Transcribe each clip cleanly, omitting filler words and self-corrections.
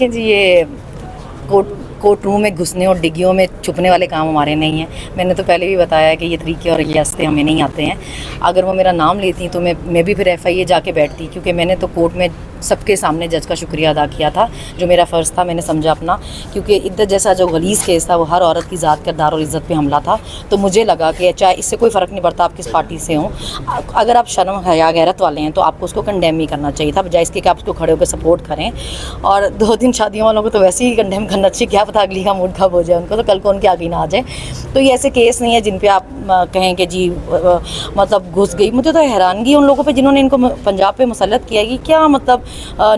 جی یہ کوर्ट रूम में घुसने और डिग्गियों में छुपने वाले काम हमारे नहीं हैं। मैंने तो पहले भी बताया कि ये तरीके और ये रास्ते हमें नहीं आते हैं। अगर वो मेरा नाम लेती तो मैं भी फिर FIA जाके बैठती, क्योंकि मैंने तो कोर्ट में सबके सामने जज का शुक्रिया अदा किया था, जो मेरा फ़र्ज़ था मैंने समझा अपना, क्योंकि इद्दत जैसा जो गलीज़ केस था वो हर औरत की ज़ात किरदार और इज़्ज़त पे हमला था। तो मुझे लगा कि चाहे इससे कोई फ़र्क नहीं पड़ता आप किस पार्टी से हों, अगर आप शर्म हया गैरत वाले हैं तो आपको उसको कंडेम ही करना चाहिए था, बजाय इसके कि आप उसको खड़े होकर सपोर्ट करें। और 2-3 शादियों वालों को तो वैसे ही कंडेम करना चाहिए, क्या पता अगली का मूड खराब हो जाए उनको, तो कल को उनके आगे ना आ जाए। तो ये ऐसे केस नहीं है जिन पे आप कहें कि जी मतलब घुस गई। मुझे तो हैरानगी उन लोगों पे जिन्होंने इनको पंजाब पे मुसल्लत किया कि क्या मतलब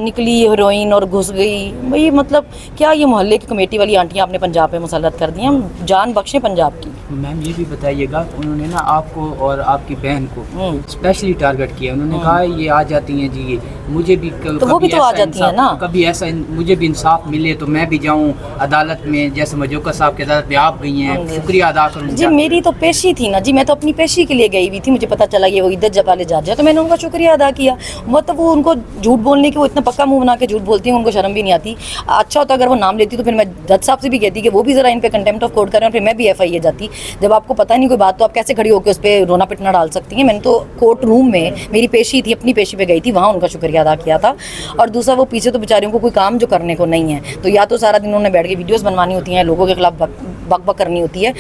निकली हीरोइन और घुस गई। भाई मतलब क्या ये मोहल्ले की कमेटी वाली आंटियाँ अपने पंजाब पे मुसल्लत कर दी, हम जान बख्शें पंजाब की। मैम ये भी बताइएगा, उन्होंने ना आपको और आपकी बहन को स्पेशली टारगेट किया, उन्होंने कहा ये आ जाती हैं जी, मुझे भी तो वो भी तो आ जाती है ना, कभी ऐसा मुझे भी इंसाफ मिले तो मैं भी जाऊं अदालत में, जैसे मजोका साहब की अदालत में आप गई हैं, शुक्रिया अदा करूँ जी। मेरी तो पेशी थी ना जी, मैं तो अपनी पेशी के लिए गई हुई थी, मुझे पता चला ये वो इद्दत जब वाले जा तो मैंने उनका शुक्रिया अदा किया। मतलब वो उनको झूठ बोलने की वो इतना पक्का मुंह बना के झूठ बोलती हैं, उनको शर्म भी नहीं आती। अच्छा होता अगर वो नाम लेती तो फिर मैं जज साहब से भी कहती कि वो भी ज़रा इन पे कंटेम्प्ट ऑफ कोर्ट करें, और फिर मैं भी FIA जाती। जब आपको पता नहीं कोई बात तो आप कैसे खड़ी होकर उस पर रोना पिटना डाल सकती हैं। मैंने तो कोर्ट रूम में मेरी पेशी थी, अपनी पेशी पे गई थी, वहाँ उनका शुक्रिया अदा किया था। और दूसरा वो पीछे तो बेचारियों को कोई काम जो करने को नहीं है, तो या तो सारा दिन उन्होंने बैठ के वीडियोज़ बनवानी होती हैं, लोगों के खिलाफ बक बक करनी होती है।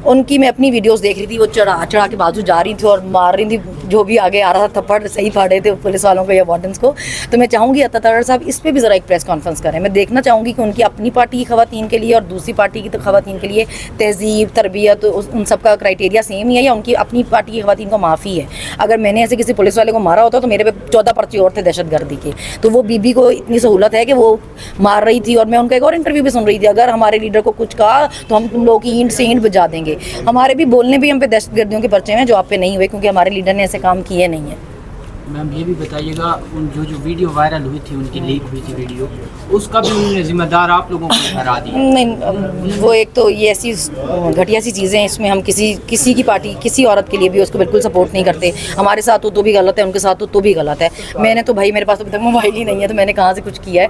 उनकी मैं अपनी वीडियोस देख रही थी, वो चढ़ा के बाजू जा रही थी और मार रही थी, जो भी आगे आ रहा था थप्पड़ सही फाड़े थे पुलिस वालों को या वार्डन्स को। तो मैं चाहूँगी अता तारड़ साहब इस पे भी ज़रा एक प्रेस कॉन्फ्रेंस करें। मैं देखना चाहूँगी कि उनकी अपनी पार्टी की ख़वातीन के लिए और दूसरी पार्टी की ख़वातीन के लिए तहज़ीब तरबियत उन सब का क्राइटेरिया सेम ही है, या उनकी अपनी पार्टी की ख़वातीन को माफ़ी है। अगर मैंने ऐसे किसी पुलिस वाले को मारा होता तो मेरे पे 14 पर्चे और थे दहशतगर्दी के। तो वो बीबी को इतनी सहूलत है कि वो मार रही थी। और मैं उनका एक और इंटरव्यू भी सुन रही थी, अगर हमारे लीडर को कुछ कहा तो हम तुम लोगों की ईंट से ईंट बजा देंगे। हमारे भी बोलने भी हम पे दहशतगर्दियों के पर्चे हैं जो आप पे नहीं हुए, क्योंकि हमारे लीडर ने ऐसे काम किए नहीं है। मैम ये भी बताइएगा, उन जो वीडियो वायरल हुई थी, उनकी लीक हुई थी वीडियो, उसका भी उन्होंने जिम्मेदार आप लोगों को ठहरा दिया। नहीं, वो एक तो ये ऐसी घटिया सी चीज़ें हैं, इसमें हम किसी की पार्टी किसी औरत के लिए भी उसको बिल्कुल सपोर्ट नहीं करते। हमारे साथ हो तो भी गलत है, उनके साथ हो तो भी गलत है। मैंने तो भाई मेरे पास तो अभी तक मोबाइल ही नहीं है, तो मैंने कहाँ से कुछ किया है।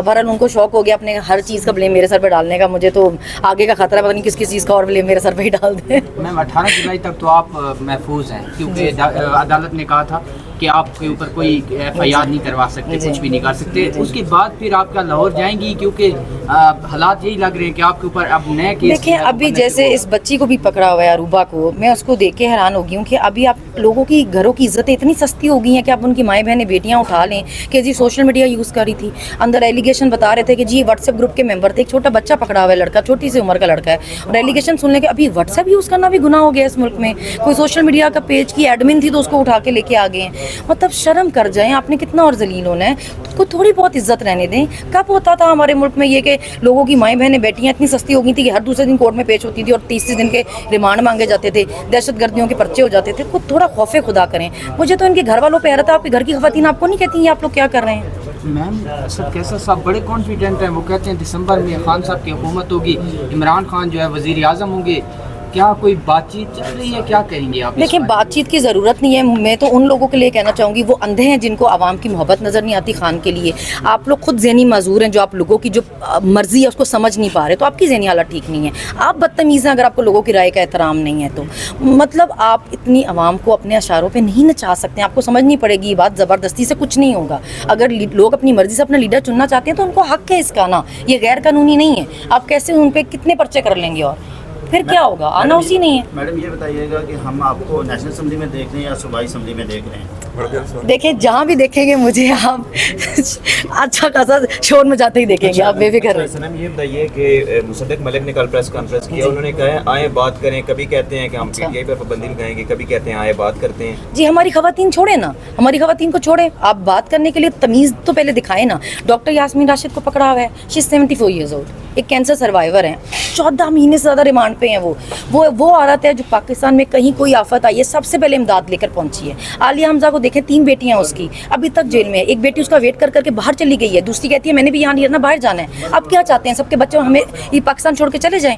बहरहाल उनको शौक हो गया अपने हर चीज़ का ब्लेम मेरे सर पर डालने का। मुझे तो आगे का खतरा पता नहीं किस किस चीज़ का और ब्लेम मेरे सर पर ही डाल दें। मैम 18 जुलाई तक तो आप महफूज हैं, क्योंकि अदालत ने कहा था कि आपके ऊपर कोई FIR नहीं करवा सकते, कुछ भी नहीं कर सकते। उसके बाद फिर आप क्या लाहौर जाएंगी, क्योंकि हालात यही लग रहे हैं कि आपके ऊपर अब नए केस। देखिए अभी जैसे इस बच्ची को भी पकड़ा हुआ है अरूबा को, मैं उसको देख के हैरान हो गई हूँ कि अभी आप लोगों की घरों की इज्जतें इतनी सस्ती हो गई हैं कि आप उनकी माएँ बहनें बेटियाँ उठा लें कि जी सोशल मीडिया यूज़ कर रही थी। अंदर एलिगेशन बता रहे थे कि जी व्हाट्सएप ग्रुप के मेंबर थे, एक छोटा बच्चा पकड़ा हुआ है, लड़का छोटी सी उम्र का लड़का है, और एलिगेशन सुनने के अभी व्हाट्सएप यूज़ करना भी गुनाह हो गया इस मुल्क में। कोई सोशल मीडिया का पेज की एडमिन थी तो उसको उठा के लेके आ गए हैं। मतलब शर्म कर जाएं, आपने कितना और जलील होना है, तो थोड़ी बहुत इज्जत रहने दें। कब होता था हमारे मुल्क में ये कि लोगों की माएँ बहनें बेटियां इतनी सस्ती हो गई थी कि हर दूसरे दिन कोर्ट में पेश होती थी और 30 दिन के रिमांड मांगे जाते थे, दहशतगर्दियों के पर्चे हो जाते थे। खुद थोड़ा खौफे खुदा करें। मुझे तो इनके घर वालों पे हैरत है, आपके घर की खवातीन आपको नहीं कहती हैं आप लोग क्या कर रहे हैं। मैम सर कैसा साहब बड़े कॉन्फिडेंट हैं, वो कहते हैं दिसंबर में खान साहब की हुकूमत होगी, इमरान खान जो है वज़ीर आज़म होंगे। क्या कोई बातचीत चल रही है, क्या कहेंगे आप? देखिए बातचीत की ज़रूरत नहीं है। मैं तो उन लोगों के लिए कहना चाहूँगी वो अंधे हैं जिनको आवाम की मोहब्बत नज़र नहीं आती खान के लिए। आप लोग खुद ज़हनी माजूर हैं, जो आप लोगों की जो मर्ज़ी है उसको समझ नहीं पा रहे, तो आपकी ज़हनी हालत ठीक नहीं है। आप बदतमीज़ हैं अगर आपको लोगों की राय का एहतराम नहीं है तो। मतलब आप इतनी आवाम को अपने अशारों पर नहीं नचा सकते, आपको समझनी पड़ेगी ये बात। ज़बरदस्ती से कुछ नहीं होगा। अगर लोग अपनी मर्ज़ी से अपना लीडर चुनना चाहते हैं तो उनको हक़ है इसका ना, ये गैर कानूनी नहीं है। आप कैसे उन पर कितने पर्चे कर लेंगे और फिर क्या होगा, आना उसी नहीं है। मैडम ये बताइएगा कि हम आपको नेशनल असेंबली में देख रहे हैं या सूबाई असेंबली में देख रहे हैं? देखिए जहाँ भी देखेंगे मुझे आप अच्छा खासा शोर में जाते ही देखेंगे। आप बेफिक्र रहिए। सनम ये बताइए कि मुसद्दिक मलिक ने कल प्रेस कॉन्फ्रेंस किया, उन्होंने कहा है आए बात करें, कभी कहते हैं कि हम PTI पर पाबंदी लगाएंगे, कभी कहते हैं आए बात करते हैं। जी हमारी खवातीन छोड़े ना, हमारी खवातीन को छोड़े। आप बात करने के लिए तमीज़ तो पहले दिखाए ना। डॉक्टर यास्मीन राशिद को पकड़ा हुआ है, शी 74 ईयर्स ओल्ड, एक कैंसर सर्वाइवर हैं, 14 महीने से ज़्यादा रिमांड पे हैं। वो औरत है जो पाकिस्तान में कहीं कोई आफत आई है सबसे पहले इमदाद लेकर पहुंची है। आलिया हमजा को देखें, 3 बेटियां उसकी, अभी तक जेल में है। एक बेटी उसका वेट कर करके बाहर चली गई है, दूसरी कहती है मैंने भी यहाँ नहीं रहना, बाहर जाना है। अब क्या चाहते हैं सबके बच्चे हमें ये पाकिस्तान छोड़ के चले जाएं?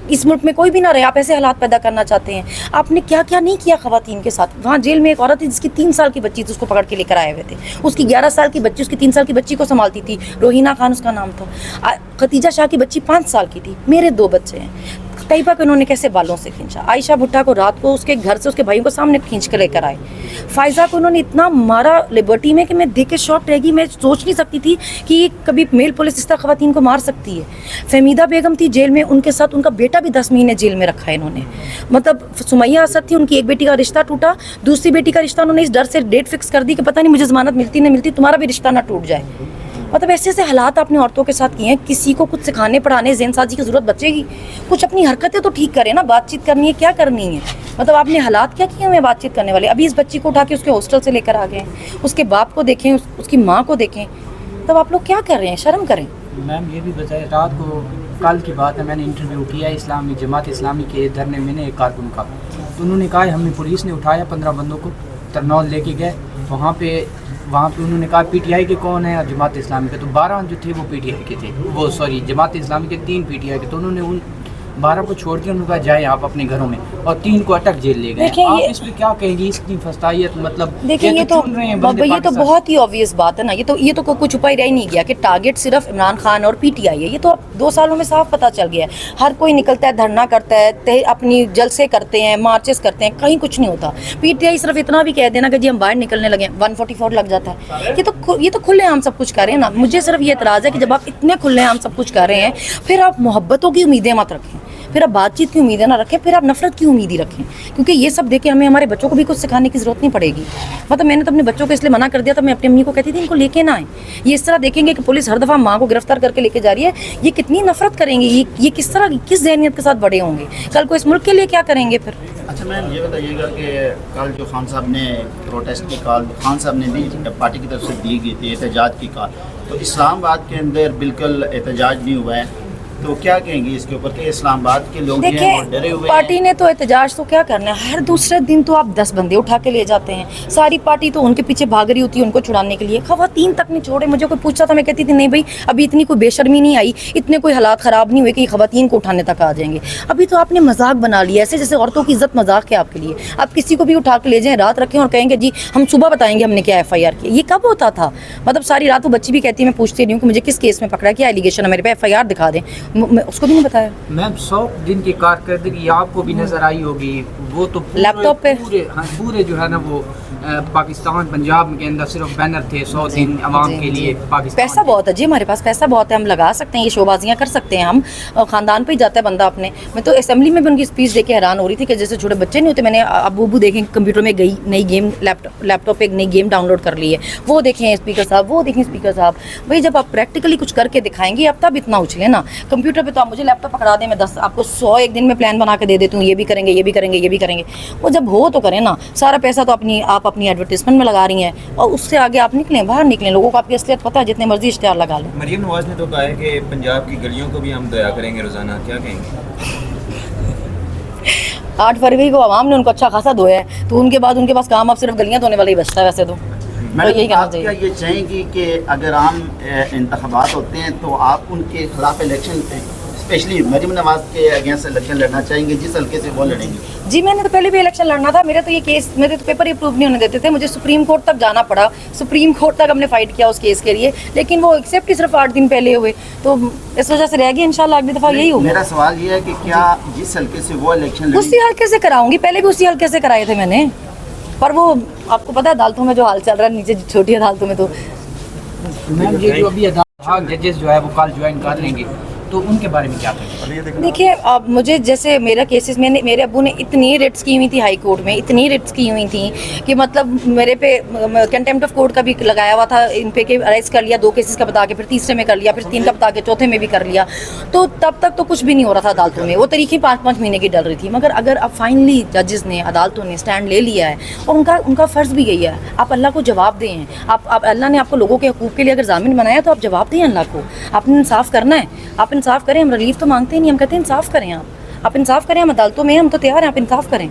इस मुल्क में कोई भी ना रहे, आप ऐसे हालात पैदा करना चाहते हैं। आपने क्या क्या नहीं किया ख़वातीन के साथ। वहाँ जेल में एक औरत थी जिसकी 3 साल की बच्ची थी, उसको पकड़ के लेकर आए हुए थे, उसकी 11 साल की बच्ची उसकी 3 साल की बच्ची को संभालती थी, रोहिना खान उसका नाम था। खतीजा शाह की बच्ची 5 साल की थी। मेरे 2 बच्चे हैं। तैयबा को इन्होंने कैसे बालों से खींचा, आयशा भुट्टा को रात को उसके घर से उसके भाइयों को सामने खींच कर लेकर आए, फायजा को उन्होंने इतना मारा लिबर्टी में कि मैं देख के शॉक रह गई। मैं सोच नहीं सकती थी कि कभी मेल पुलिस इस तरह ख़वातीन को मार सकती है। फहमीदा बेगम थी जेल में, उनके साथ उनका बेटा भी 10 महीने जेल में रखा है इन्होंने। मतलब सुमैया असद थी, उनकी एक बेटी का रिश्ता टूटा, दूसरी बेटी का रिश्ता उन्होंने इस डर से डेट फिक्स कर दी कि पता नहीं मुझे ज़मानत मिलती नहीं मिलती, तुम्हारा भी रिश्ता ना टूट जाए। मतलब ऐसे ऐसे हालात आपने औरतों के साथ किए हैं। किसी को कुछ सिखाने पढ़ाने ज़हन साजी की ज़रूरत बचेगी? कुछ अपनी हरकतें तो ठीक करें ना, बातचीत करनी है, क्या करनी है? मतलब आपने हालात क्या किए हुए बातचीत करने वाले? अभी इस बच्ची को उठा के उसके हॉस्टल से लेकर आ गए, उसके बाप को देखें, उसकी माँ को देखें, तब आप लोग क्या कर रहे हैं? शर्म करें। मैम ये भी बताए, रात को कल की बात है, मैंने इंटरव्यू किया इस्लामी जमात इस्लामी के धरने में एक कारकुन का, तो उन्होंने कहा हमें पुलिस ने उठाया 15 बंदों को, तरनौल लेके गए। वहाँ पे उन्होंने कहा पीटीआई के कौन है और जमात इस्लामी के, तो 12 जो थे वो पीटीआई के थे, वो सॉरी जमात इस्लामी के 3 पीटीआई के। तो उन्होंने उन 12 को छोड़ दिया, उन्होंने कहा जाए आप अपने घरों में, और 3 को अटक जेल ले गए। आप इस पे क्या कहेंगे? इसकी फस्तायत मतलब देखिए ये तो बहुत ही ऑब्वियस बात है ना। ये तो कुछ छुपा ही रह नहीं गया कि टारगेट सिर्फ इमरान खान और पीटीआई है। ये तो अब 2 सालों में साफ पता चल गया है। हर कोई निकलता है, धरना करता है, अपनी जलसे करते हैं, मार्चेस करते हैं, कहीं कुछ नहीं होता। पीटीआई सिर्फ इतना भी कह देना कि जी हम बाहर निकलने लगे, 144 लग जाता है। ये तो खुलेआम सब कुछ कर रहे हैं ना। मुझे सिर्फ ये एतराज़ है कि जब आप इतने खुलेआम सब कुछ कर रहे हैं, फिर आप मोहब्बतों की उम्मीदें मत रखें, फिर आप बातचीत की उम्मीदें ना रखें, फिर आप नफरत की उम्मीद ही रखें, क्योंकि ये सब देख के हमें हमारे बच्चों को भी कुछ सिखाने की ज़रूरत नहीं पड़ेगी। मतलब मैंने तो अपने बच्चों को इसलिए मना कर दिया था, मैं अपनी अम्मी को कहती थी इनको लेके ना आए। ये इस तरह देखेंगे कि पुलिस हर दफ़ा माँ को गिरफ्तार करके लेके जा रही है, ये कितनी नफरत करेंगे, ये किस तरह किस ज़हनियत के साथ बड़े होंगे, कल को इस मुल्क के लिए क्या करेंगे फिर। अच्छा मैम ये बताइएगा कि कल जो खान साहब ने प्रोटेस्ट की कॉल खान साहब ने दी, पार्टी की तरफ से दी गई थी एहतजाज की कॉल, तो इस्लामाबाद के अंदर बिल्कुल एहतजाज नहीं हुआ है, तो क्या कहेंगे इसके ऊपर कि इस्लामाबाद के लोग हैं वो डरे हुए हैं? पार्टी ने तो एहतजाज तो क्या करना है, हर दूसरे दिन तो आप 10 बंदे उठा के ले जाते हैं। सारी पार्टी तो उनके पीछे भाग रही होती है उनको छुड़ाने के लिए। ख़वातीन तक नहीं छोड़े। मुझे कोई पूछता था, मैं कहती थी नहीं भाई अभी इतनी कोई बेशर्मी नहीं आई, इतने कोई हालात ख़राब नहीं हुए कि ख़वातीन को उठाने तक आ जाएंगे। अभी तो आपने मजाक बना लिया, ऐसे जैसे औरतों की इज्जत मजाक है आपके लिए। आप किसी को भी उठा के ले जाएं, रात रखें और कहेंगे जी हम सुबह बताएंगे हमने क्या FIR की। ये कब होता था? मतलब सारी रात वो बच्ची भी कहती है मैं पूछती रही हूँ कि मुझे किस केस में पकड़ा, क्या एलिगेशन है मेरे पे, FIR दिखा दें, उसको भी नहीं बताया। मैम 100 दिन की कारकर्दगी आपको भी नजर आई होगी, वो तो लैपटॉप पे पूरे जो है ना वो पाकिस्तान पंजाब के अंदर सिर्फ बैनर थे 100 दिन अवाम के लिए। पाकिस्तान पैसा बहुत है जी, हमारे पास पैसा बहुत है, हम लगा सकते हैं, ये शोबाजियाँ कर सकते हैं हम। ख़ानदान पे ही जाता है बंदा अपने। मैं तो असेंबली में भी उनकी स्पीच देख के हैरान हो रही थी कि जैसे छोटे बच्चे नहीं होते। मैंने अबू देखें कंप्यूटर में गई नई गेम, लैपटॉप पे एक नई गेम डाउनलोड कर ली है, वो देखें स्पीकर साहब, वो देखें स्पीकर साहब। भाई जब आप प्रैक्टिकली कुछ करके दिखाएंगे अब तब इतना उछले ना। कंप्यूटर पर तो आप मुझे लैपटॉप पकड़ा दें, मैं 10 आपको 100 एक दिन में प्लान बना के दे देती हूँ, ये भी करेंगे ये भी करेंगे ये भी करेंगे। वो जब हो तो करें ना। सारा पैसा तो आप अपनी एडवर्टीजमेंट में लगा रही हैं और उससे आगे आप निकलें, बाहर निकलें। लोगों को आपकी असलियत पता है, जितने मर्जी इश्तिहार लगा लें। मरियम नवाज ने तो कहा है कि पंजाब की गलियों को भी हम दया करेंगे रोजाना, क्या कहेंगे? 8 फरवरी को आवाम ने उनको अच्छा खासा धोया है, तो उनके बाद उनके पास काम अब सिर्फ गलियां धोने वाला ही बचता है वैसे तो। यही कहना आप क्या ये चाहेंगी कि अगर आम इंतखाबात होते हैं तो आप उनके खिलाफ इलेक्शन, स्पेशली मरियम नवाज के अगेंस्ट इलेक्शन लड़ना चाहेंगे, जिस हल्के से वो लड़ेंगे? जी मैंने तो पहले भी इलेक्शन लड़ना था। मेरे तो पेपर ही अप्रूव नहीं होने देते थे, मुझे सुप्रीम कोर्ट तक जाना पड़ा। सुप्रीम कोर्ट तक हमने फाइट किया उस केस के लिए, लेकिन वो एक्सेप्ट ही सिर्फ 8 दिन पहले हुए, तो इस वजह से रह गई। इंशाल्लाह अगली दफ़ा यही होगा। मेरा सवाल ये है कि क्या जिस हल्के से वो इलेक्शन उसी हल्के से कराऊंगी, पहले भी उसी हल्के से कराए थे मैंने, पर वो आपको पता है अदालतों में जो हाल चल रहा है नीचे छोटी अदालतों में, तो मैम ये जो अभी जजेस जो है वो कल ज्वाइन कर लेंगे, तो उनके बारे में क्या कहेंगे? देखिए अब मुझे जैसे मेरा केसेस में मेरे अब्बू ने इतनी रिट्स की हुई थी हाई कोर्ट में, इतनी रिट्स की हुई थी कि मतलब मेरे पे कंटेम्प्ट ऑफ कोर्ट का भी लगाया हुआ था। इन पे के अरेस्ट कर लिया, 2 केसेस का बता के, फिर तीसरे में कर लिया, फिर 3 का बता के चौथे में भी कर लिया। तो तब तक तो कुछ भी नहीं हो रहा था अदालतों में, वो तरीके 5-5 महीने की डल रही थी। मगर अगर अब फाइनली जजेस ने, अदालतों ने स्टैंड ले लिया है और उनका फ़र्ज़ भी यही है, आप अल्लाह को जवाब दें। आप अल्लाह ने आपको लोगों के हकूक़ के लिए अगर ज़ामिन बनाया तो आप जवाब दें अल्लाह को। आपने इंसाफ करना है, आप इंसाफ करें। हम रिलीफ तो मांगते नहीं, हम कहते हैं इंसाफ करें। आप इंसाफ करें, हम अदालतों में हम तो तैयार हैं, आप इंसाफ करें।